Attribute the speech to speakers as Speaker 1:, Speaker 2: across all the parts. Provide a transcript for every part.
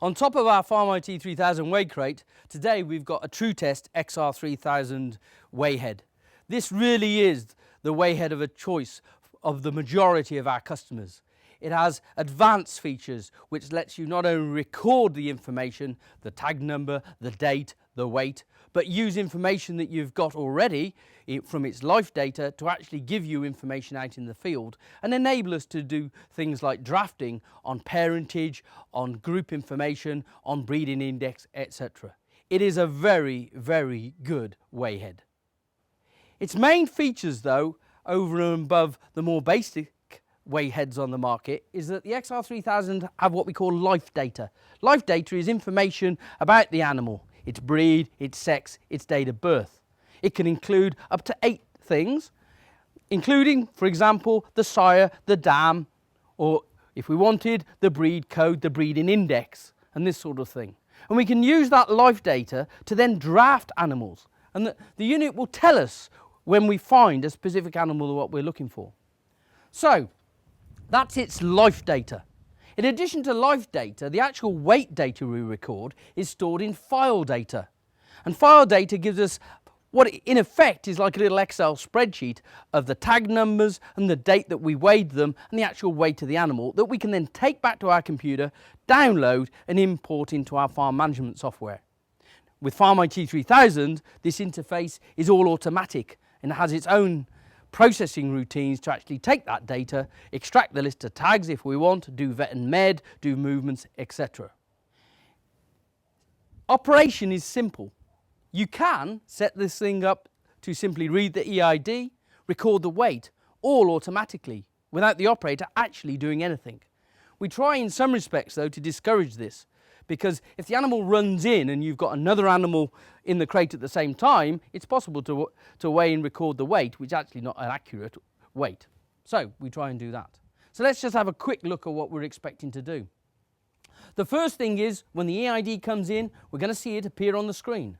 Speaker 1: On top of our Farmite 3000 weigh crate, today we've got a TrueTest XR3000 weigh head. This really is the weigh head of a choice of the majority of our customers. It has advanced features which lets you not only record the information, the tag number, the date, the weight, but use information that you've got already from its life data to actually give you information out in the field and enable us to do things like drafting on parentage, on group information, on breeding index, etc. It is a very, very good weigh head. Its main features though, over and above the more basic weigh heads on the market, is that the XR3000 have what we call life data. Life data is information about the animal, its breed, its sex, its date of birth. It can include up to 8 things, including, for example, the sire, the dam, or if we wanted, the breed code, the breeding index, and this sort of thing. And we can use that life data to then draft animals, and the unit will tell us when we find a specific animal what we're looking for. So that's its life data. In addition to life data, the actual weight data we record is stored in file data. And file data gives us what in effect is like a little Excel spreadsheet of the tag numbers and the date that we weighed them and the actual weight of the animal that we can then take back to our computer, download and import into our farm management software. With Farmite 3000, this interface is all automatic and has its own processing routines to actually take that data, extract the list of tags if we want, do vet and med, do movements, etc. Operation is simple. You can set this thing up to simply read the EID, record the weight, all automatically, without the operator actually doing anything. We try in some respects though to discourage this, because if the animal runs in and you've got another animal in the crate at the same time, it's possible to weigh and record the weight, which is actually not an accurate weight. So we try and do that. So let's just have a quick look at what we're expecting to do. The first thing is when the EID comes in, we're going to see it appear on the screen.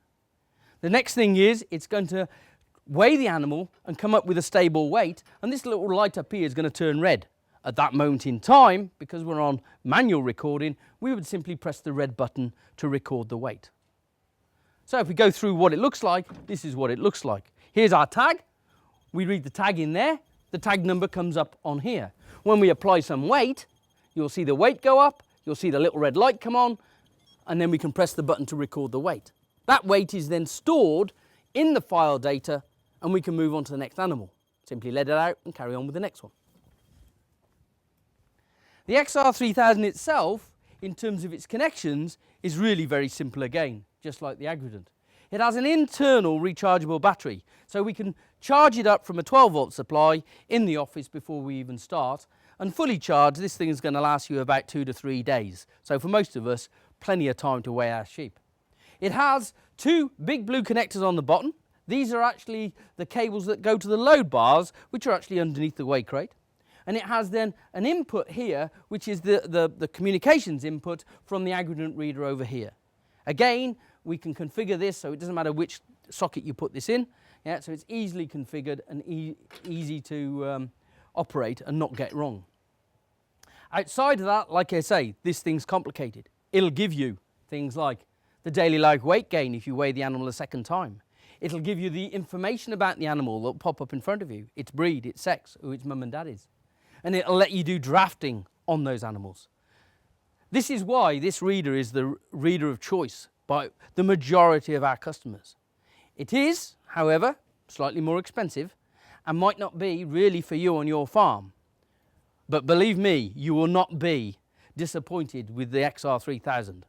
Speaker 1: The next thing is it's going to weigh the animal and come up with a stable weight, and this little light up here is going to turn red. At that moment in time, because we're on manual recording, we would simply press the red button to record the weight. So if we go through what it looks like, this is what it looks like. Here's our tag. We read the tag in there. The tag number comes up on here. When we apply some weight, you'll see the weight go up, you'll see the little red light come on, and then we can press the button to record the weight. That weight is then stored in the file data and we can move on to the next animal. Simply let it out and carry on with the next one. The XR3000 itself, in terms of its connections, is really very simple again, just like the Agrident. It has an internal rechargeable battery, so we can charge it up from a 12-volt supply in the office before we even start, and fully charged, this thing is going to last you about 2 to 3 days. So for most of us, plenty of time to weigh our sheep. It has 2 big blue connectors on the bottom. These are actually the cables that go to the load bars, which are actually underneath the weigh crate. And it has then an input here, which is the communications input from the Agrident reader over here. Again, we can configure this so it doesn't matter which socket you put this in. Yeah, so it's easily configured and easy to operate and not get wrong. Outside of that, like I say, this thing's complicated. It'll give you things like the daily life weight gain if you weigh the animal a second time. It'll give you the information about the animal that'll pop up in front of you, its breed, its sex, who its mum and dad is. And it'll let you do drafting on those animals. This is why this reader is the reader of choice by the majority of our customers. It is, however, slightly more expensive and might not be really for you on your farm. But believe me, you will not be disappointed with the XR3000.